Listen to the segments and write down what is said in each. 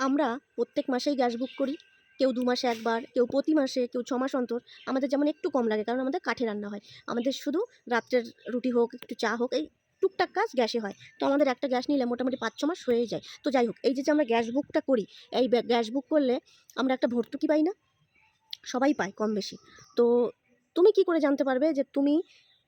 আমরা প্রত্যেক মাসেই গ্যাস বুক করি। কেউ ২ মাসে একবার, কেউ প্রতি মাসে, কেউ ৬ মাস অন্তর। আমাদের যেমন একটু কম লাগে কারণ আমাদের কাঠে রান্না হয়। আমাদের শুধু রাত্রের রুটি হোক, একটু চা হোক, এই টুকটাক কাজ গ্যাসে হয়। তো আমাদের একটা গ্যাস নিলে মোটামুটি ৫-৬ মাস হয়েই যায়। তো যাই হোক, এই যে আমরা গ্যাস বুকটা করি, এই গ্যাস বুক করলে আমরা একটা ভর্তুকি পাই না? সবাই পায় কম বেশি। তো তুমি কি করে জানতে পারবে যে তুমি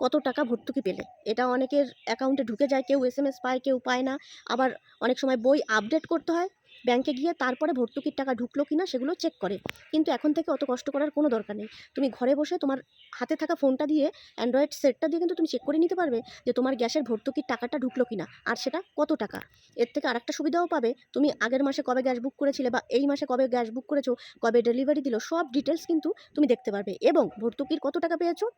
কত টাকা ভর্তুকি পেলে? এটা অনেকের অ্যাকাউন্টে ঢুকে যায়, কেউ এসএমএস পায়, কেউ পায় না। আবার অনেক সময় বই আপডেট করতে হয় ব্যাংকে গিয়ে, তারপরে ভর্তুকির টাকা ঢুকলো কিনা সেগুলো চেক করে। কিন্তু এখন থেকে অত কষ্ট করার কোনো দরকার নেই। তুমি ঘরে বসে তোমার হাতে থাকা ফোনটা দিয়ে, অ্যান্ড্রয়েড সেটটা দিয়ে কিন্তু তুমি চেক করে নিতে পারবে যে তোমার গ্যাসের ভর্তুকির টাকাটা ঢুকলো কিনা, আর সেটা কত টাকা। এর থেকে আরেকটা সুবিধাও পাবে, তুমি আগের মাসে কবে গ্যাস বুক করেছিলে বা এই মাসে কবে গ্যাস বুক করেছো, কবে ডেলিভারি দিল, সব ডিটেলস কিন্তু তুমি দেখতে পারবে, এবং ভর্তুকির কত টাকা পেয়েছো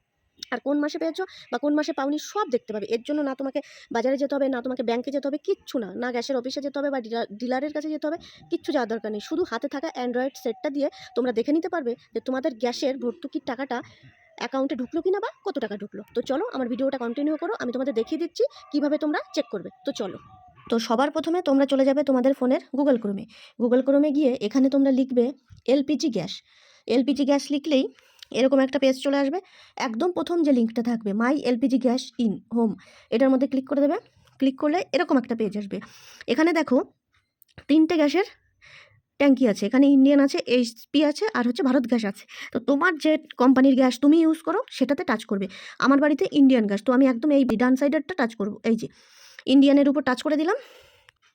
আর কোন মাসে পেয়েছো বা কোন মাসে পাওনি সব দেখতে পাবে। এর জন্য না তোমাকে বাজারে যেতে হবে, না তোমাকে ব্যাংকে যেতে হবে, কিচ্ছু না। না গ্যাসের অফিসে যেতে হবে বা ডিলারের কাছে যেতে হবে, কিচ্ছু যাওয়ার দরকার নেই। শুধু হাতে থাকা অ্যান্ড্রয়েড সেটটা দিয়ে তোমরা দেখে নিতে পারবে যে তোমাদের গ্যাসের ভর্তুকির টাকাটা অ্যাকাউন্টে ঢুকলো কিনা বা কত টাকা ঢুকলো। তো চলো আমার ভিডিওটা কন্টিনিউ করো, আমি তোমাদের দেখিয়ে দিচ্ছি কিভাবে তোমরা চেক করবে। তো চলো। তো সবার প্রথমে তোমরা চলে যাবে তোমাদের ফোনের গুগল ক্রোমে। গুগল ক্রোমে গিয়ে এখানে তোমরা লিখবে এলপিজি গ্যাস। এলপিজি গ্যাস লিখলেই এরকম একটা পেজ চলে আসবে। একদম প্রথম যে লিঙ্কটা থাকবে মাই এলপিজি গ্যাস ইন হোম, এটার মধ্যে ক্লিক করে দেবে। ক্লিক করলে এরকম একটা পেজ আসবে। এখানে দেখো 3টে গ্যাসের ট্যাঙ্কি আছে। এখানে ইন্ডিয়ান আছে, এইচপি আছে, আর হচ্ছে ভারত গ্যাস আছে। তো তোমার যে কোম্পানির গ্যাস তুমি ইউজ করো সেটাতে টাচ করবে। আমার বাড়িতে ইন্ডিয়ান গ্যাস, তো আমি একদম এই ডান সাইডেরটা টাচ করব। এই যে ইন্ডিয়ানের উপর টাচ করে দিলাম।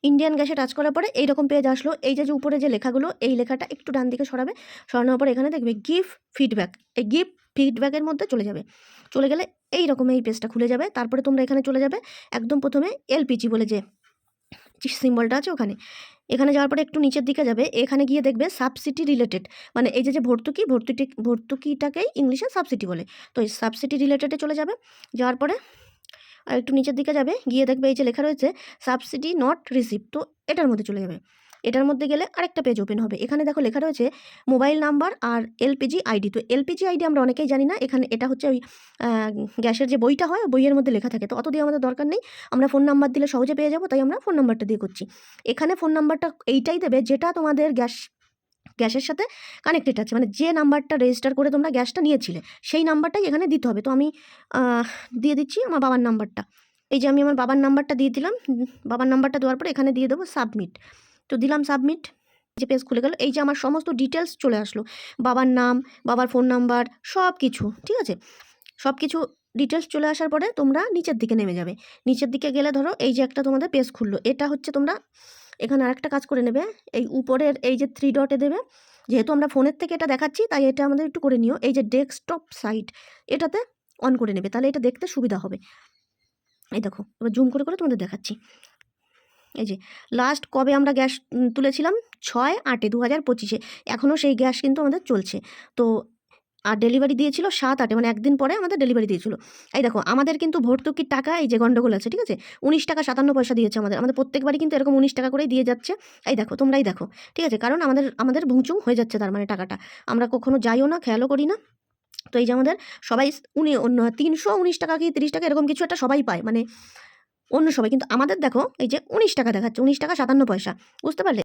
ইন্ডিয়ান গ্যাসে টাচ করার পরে এইরকম পেজ আসলো। এই যে উপরে যে লেখাগুলো, এই লেখাটা একটু ডান দিকে সরাবে। সরানোর পর এখানে দেখবে গিভ ফিডব্যাক। এই গিভ ফিডব্যাকের মধ্যে চলে যাবে। চলে গেলে এই রকম এই পেজটা খুলে যাবে। তারপরে তোমরা এখানে চলে যাবে একদম প্রথমে এলপিজি বলে যে সিম্বলটা আছে ওখানে। এখানে যাওয়ার পরে একটু নিচের দিকে যাবে। এখানে গিয়ে দেখবে সাবসিডি রিলেটেড, মানে এই যে ভর্তুকিটাকেই ইংলিশে সাবসিডি বলে। তো এই সাবসিডি রিলেটেডে চলে যাবে। যাওয়ার পরে আর একটু নিচের দিকে যাবে, গিয়ে দেখবে এই যে লেখা রয়েছে সাবসিডি নট রিসিভ। তো এটার মধ্যে চলে যাবে। এটার মধ্যে গেলে আরেকটা পেজ ওপেন হবে। এখানে দেখো লেখা রয়েছে মোবাইল নাম্বার আর এলপিজি আইডি। তো এলপিজি আইডি আমরা অনেকেই জানি না। এখানে এটা হচ্ছে ওই গ্যাসের যে বইটা হয়, বইয়ের মধ্যে লেখা থাকে। তো অত দিয়ে আমাদের দরকার নেই, আমরা ফোন নাম্বার দিলে সহজে পেয়ে যাবো, তাই আমরা ফোন নাম্বারটা দিয়ে করছি। এখানে ফোন নাম্বারটা এইটাই দেবে যেটা তোমাদের গ্যাসের সাথে কানেক্টেড আছে, মানে যে নাম্বারটা রেজিস্টার করে তোমরা গ্যাসটা নিয়েছিলে সেই নাম্বারটাই এখানে দিতে হবে। তো আমি দিয়ে দিচ্ছি আমার বাবার নাম্বারটা। এই যে আমি আমার বাবার নাম্বারটা দিয়ে দিলাম। বাবার নাম্বারটা দেওয়ার পরে এখানে দিয়ে দেবো সাবমিট। তো দিলাম সাবমিট। যে পেজ খুলে গেল, এই যে আমার সমস্ত ডিটেলস চলে আসলো, বাবার নাম, বাবার ফোন নাম্বার, সব কিছু ঠিক আছে। সব কিছু ডিটেলস চলে আসার পরে তোমরা নিচের দিকে নেমে যাবে। নিচের দিকে গেলে ধরো এই যে একটা তোমাদের পেজ খুললো, এটা হচ্ছে তোমরা এখানে আরেকটা কাজ করে নেবে। এই উপরের এই যে 3 ডটে দেবে। যেহেতু আমরা ফোনের থেকে এটা দেখাচ্ছি তাই এটা আমাদের একটু করে নিও। এই যে ডেস্কটপ সাইট, এটাতে অন করে নেবে, তাহলে এটা দেখতে সুবিধা হবে। এই দেখো এবার জুম করে করে তোমাদের দেখাচ্ছি। এই যে লাস্ট কবে আমরা গ্যাস তুলেছিলাম, 6/8/2025। এখনও সেই গ্যাস কিন্তু আমাদের চলছে। তো আর ডেলিভারি দিয়েছিল 7/8, মানে একদিন পরে আমাদের ডেলিভারি দিয়েছিল। এই দেখো আমাদের কিন্তু ভর্তুকির টাকা এই যে গন্ডগোল আছে, ঠিক আছে, 19 টাকা 57 পয়সা দিয়েছে আমাদের প্রত্যেকবারই কিন্তু এরকম 19 টাকা করেই দিয়ে যাচ্ছে। এই দেখো তোমরাই দেখো, ঠিক আছে, কারণ আমাদের ভুংচুং হয়ে যাচ্ছে, তার মানে টাকাটা আমরা কখনো যাইও না, খেয়ালও করি না। তো এই যে আমাদের সবাই 319 টাকা কি 30 টাকা এরকম কিছু একটা সবাই পায়, মানে অন্য সবাই, কিন্তু আমাদের দেখো এই যে 19 টাকা দেখাচ্ছে, 19 টাকা 57 পয়সা। বুঝতে পারলে?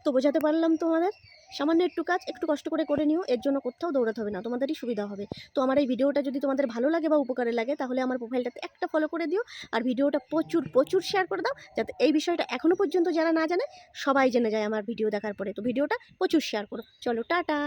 তো বোঝাতে পারলাম তোমাদের। সামান্য একটু কাজ একটু কষ্ট করে নিও, এর জন্য কোথাও দৌড়াতে হবে না, তোমাদেরই সুবিধা হবে। তো আমার এই ভিডিওটা যদি তোমাদের ভালো লাগে বা উপকারে লাগে, তাহলে আমার প্রোফাইলটাতে একটা ফলো করে দিও, আর ভিডিওটা প্রচুর প্রচুর শেয়ার করে দাও, যাতে এই বিষয়টা এখনও পর্যন্ত যারা না জানে সবাই জেনে যায় আমার ভিডিও দেখার পরে। তো ভিডিওটা প্রচুর শেয়ার করো। চলো টাটা।